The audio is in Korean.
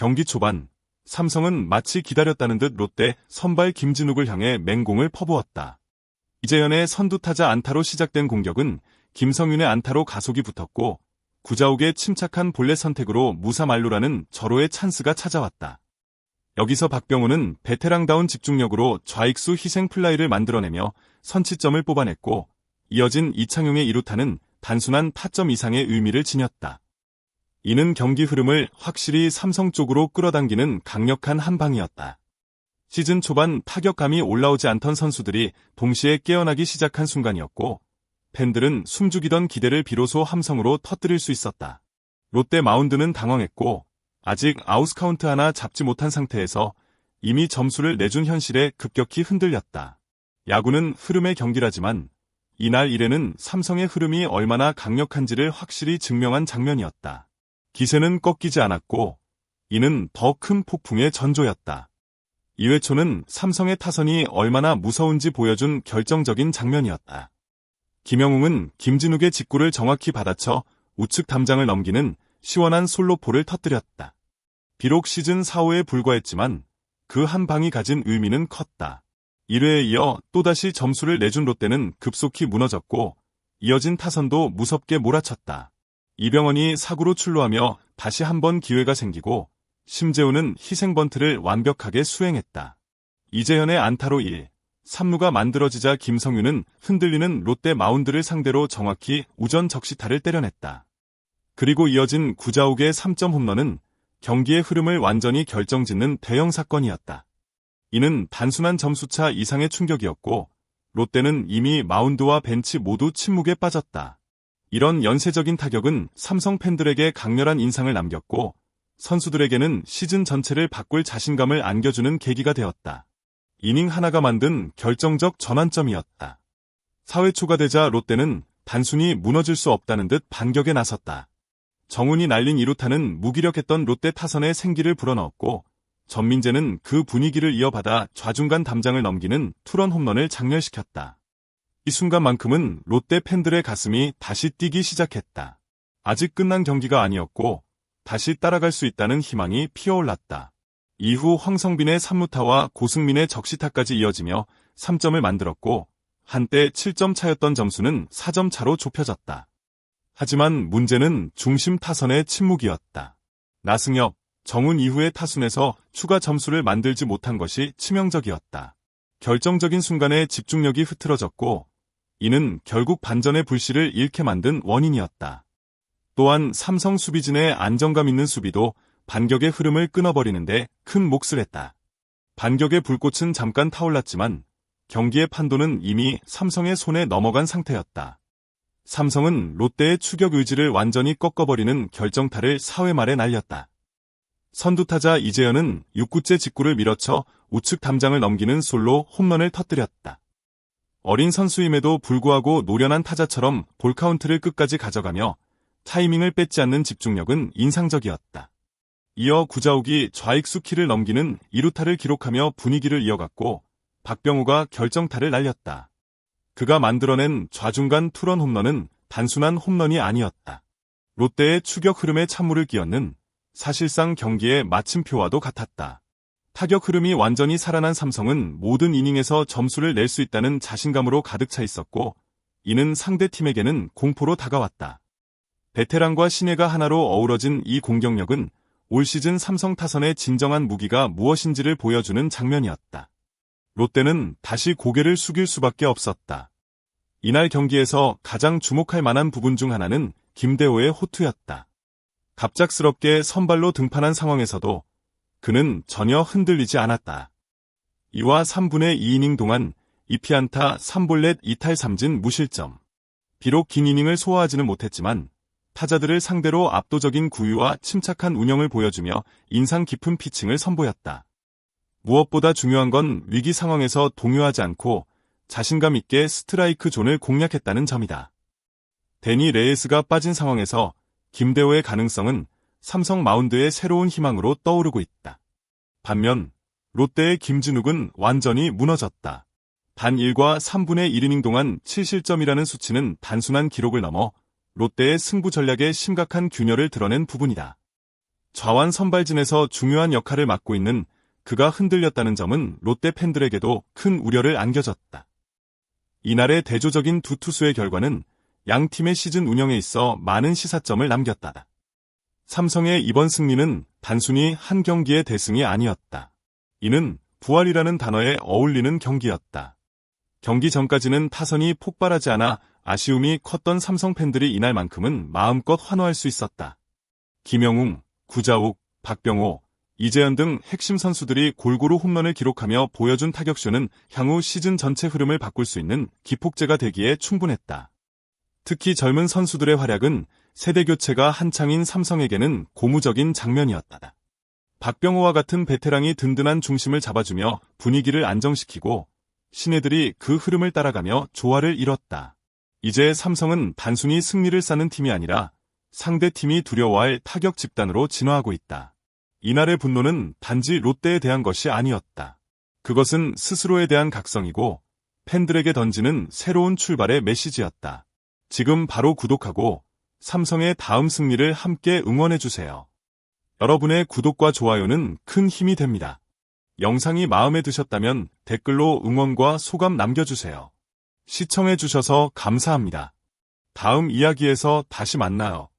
경기 초반, 삼성은 마치 기다렸다는 듯 롯데 선발 김진욱을 향해 맹공을 퍼부었다. 이재현의 선두타자 안타로 시작된 공격은 김성윤의 안타로 가속이 붙었고 구자욱의 침착한 볼넷 선택으로 무사 만루라는 절호의 찬스가 찾아왔다. 여기서 박병호는 베테랑다운 집중력으로 좌익수 희생 플라이를 만들어내며 선취점을 뽑아냈고 이어진 이창용의 2루타는 단순한 타점 이상의 의미를 지녔다. 이는 경기 흐름을 확실히 삼성 쪽으로 끌어당기는 강력한 한 방이었다. 시즌 초반 타격감이 올라오지 않던 선수들이 동시에 깨어나기 시작한 순간이었고 팬들은 숨죽이던 기대를 비로소 함성으로 터뜨릴 수 있었다. 롯데 마운드는 당황했고 아직 아웃카운트 하나 잡지 못한 상태에서 이미 점수를 내준 현실에 급격히 흔들렸다. 야구는 흐름의 경기라지만 이날 일에는 삼성의 흐름이 얼마나 강력한지를 확실히 증명한 장면이었다. 기세는 꺾이지 않았고 이는 더 큰 폭풍의 전조였다. 2회 초는 삼성의 타선이 얼마나 무서운지 보여준 결정적인 장면이었다. 김영웅은 김진욱의 직구를 정확히 받아쳐 우측 담장을 넘기는 시원한 솔로포를 터뜨렸다. 비록 시즌 4호에 불과했지만 그 한 방이 가진 의미는 컸다. 1회에 이어 또다시 점수를 내준 롯데는 급속히 무너졌고 이어진 타선도 무섭게 몰아쳤다. 이병헌이 사구로 출루하며 다시 한번 기회가 생기고 심재우는 희생번트를 완벽하게 수행했다. 이재현의 안타로 1, 3루가 만들어지자 김성윤은 흔들리는 롯데 마운드를 상대로 정확히 우전 적시타를 때려냈다. 그리고 이어진 구자욱의 3점 홈런은 경기의 흐름을 완전히 결정짓는 대형 사건이었다. 이는 단순한 점수차 이상의 충격이었고 롯데는 이미 마운드와 벤치 모두 침묵에 빠졌다. 이런 연쇄적인 타격은 삼성 팬들에게 강렬한 인상을 남겼고 선수들에게는 시즌 전체를 바꿀 자신감을 안겨주는 계기가 되었다. 이닝 하나가 만든 결정적 전환점이었다. 4회 초가 되자 롯데는 단순히 무너질 수 없다는 듯 반격에 나섰다. 정훈이 날린 2루타는 무기력했던 롯데 타선의 생기를 불어넣었고 전민재는 그 분위기를 이어받아 좌중간 담장을 넘기는 투런 홈런을 장렬시켰다. 이 순간만큼은 롯데 팬들의 가슴이 다시 뛰기 시작했다. 아직 끝난 경기가 아니었고 다시 따라갈 수 있다는 희망이 피어올랐다. 이후 황성빈의 3루타와 고승민의 적시타까지 이어지며 3점을 만들었고 한때 7점 차였던 점수는 4점 차로 좁혀졌다. 하지만 문제는 중심 타선의 침묵이었다. 나승엽, 정훈 이후의 타순에서 추가 점수를 만들지 못한 것이 치명적이었다. 결정적인 순간에 집중력이 흐트러졌고 이는 결국 반전의 불씨를 잃게 만든 원인이었다. 또한 삼성 수비진의 안정감 있는 수비도 반격의 흐름을 끊어버리는데 큰 몫을 했다. 반격의 불꽃은 잠깐 타올랐지만 경기의 판도는 이미 삼성의 손에 넘어간 상태였다. 삼성은 롯데의 추격 의지를 완전히 꺾어버리는 결정타를 4회 말에 날렸다. 선두타자 이재현은 6구째 직구를 밀어쳐 우측 담장을 넘기는 솔로 홈런을 터뜨렸다. 어린 선수임에도 불구하고 노련한 타자처럼 볼카운트를 끝까지 가져가며 타이밍을 뺏지 않는 집중력은 인상적이었다. 이어 구자욱이 좌익수 키를 넘기는 2루타를 기록하며 분위기를 이어갔고 박병호가 결정타를 날렸다. 그가 만들어낸 좌중간 투런 홈런은 단순한 홈런이 아니었다. 롯데의 추격 흐름에 찬물을 끼얹는 사실상 경기의 마침표와도 같았다. 타격 흐름이 완전히 살아난 삼성은 모든 이닝에서 점수를 낼 수 있다는 자신감으로 가득 차 있었고 이는 상대 팀에게는 공포로 다가왔다. 베테랑과 신예가 하나로 어우러진 이 공격력은 올 시즌 삼성 타선의 진정한 무기가 무엇인지를 보여주는 장면이었다. 롯데는 다시 고개를 숙일 수밖에 없었다. 이날 경기에서 가장 주목할 만한 부분 중 하나는 김대호의 호투였다. 갑작스럽게 선발로 등판한 상황에서도 그는 전혀 흔들리지 않았다. 2와 3분의 2이닝 동안 2피안타 3볼넷 2탈 3진 무실점. 비록 긴 이닝을 소화하지는 못했지만 타자들을 상대로 압도적인 구위와 침착한 운영을 보여주며 인상 깊은 피칭을 선보였다. 무엇보다 중요한 건 위기 상황에서 동요하지 않고 자신감 있게 스트라이크 존을 공략했다는 점이다. 데니 레이스가 빠진 상황에서 김대호의 가능성은 삼성 마운드의 새로운 희망으로 떠오르고 있다. 반면 롯데의 김진욱은 완전히 무너졌다. 단 1과 3분의 1이닝 동안 7실점이라는 수치는 단순한 기록을 넘어 롯데의 승부 전략에 심각한 균열을 드러낸 부분이다. 좌완 선발진에서 중요한 역할을 맡고 있는 그가 흔들렸다는 점은 롯데 팬들에게도 큰 우려를 안겨줬다. 이날의 대조적인 두 투수의 결과는 양 팀의 시즌 운영에 있어 많은 시사점을 남겼다. 삼성의 이번 승리는 단순히 한 경기의 대승이 아니었다. 이는 부활이라는 단어에 어울리는 경기였다. 경기 전까지는 타선이 폭발하지 않아 아쉬움이 컸던 삼성 팬들이 이날만큼은 마음껏 환호할 수 있었다. 김영웅, 구자욱, 박병호, 이재현 등 핵심 선수들이 골고루 홈런을 기록하며 보여준 타격쇼는 향후 시즌 전체 흐름을 바꿀 수 있는 기폭제가 되기에 충분했다. 특히 젊은 선수들의 활약은 세대 교체가 한창인 삼성에게는 고무적인 장면이었다. 박병호와 같은 베테랑이 든든한 중심을 잡아주며 분위기를 안정시키고 신예들이 그 흐름을 따라가며 조화를 이뤘다. 이제 삼성은 단순히 승리를 쌓는 팀이 아니라 상대 팀이 두려워할 타격 집단으로 진화하고 있다. 이날의 분노는 단지 롯데에 대한 것이 아니었다. 그것은 스스로에 대한 각성이고 팬들에게 던지는 새로운 출발의 메시지였다. 지금 바로 구독하고 삼성의 다음 승리를 함께 응원해주세요. 여러분의 구독과 좋아요는 큰 힘이 됩니다. 영상이 마음에 드셨다면 댓글로 응원과 소감 남겨주세요. 시청해주셔서 감사합니다. 다음 이야기에서 다시 만나요.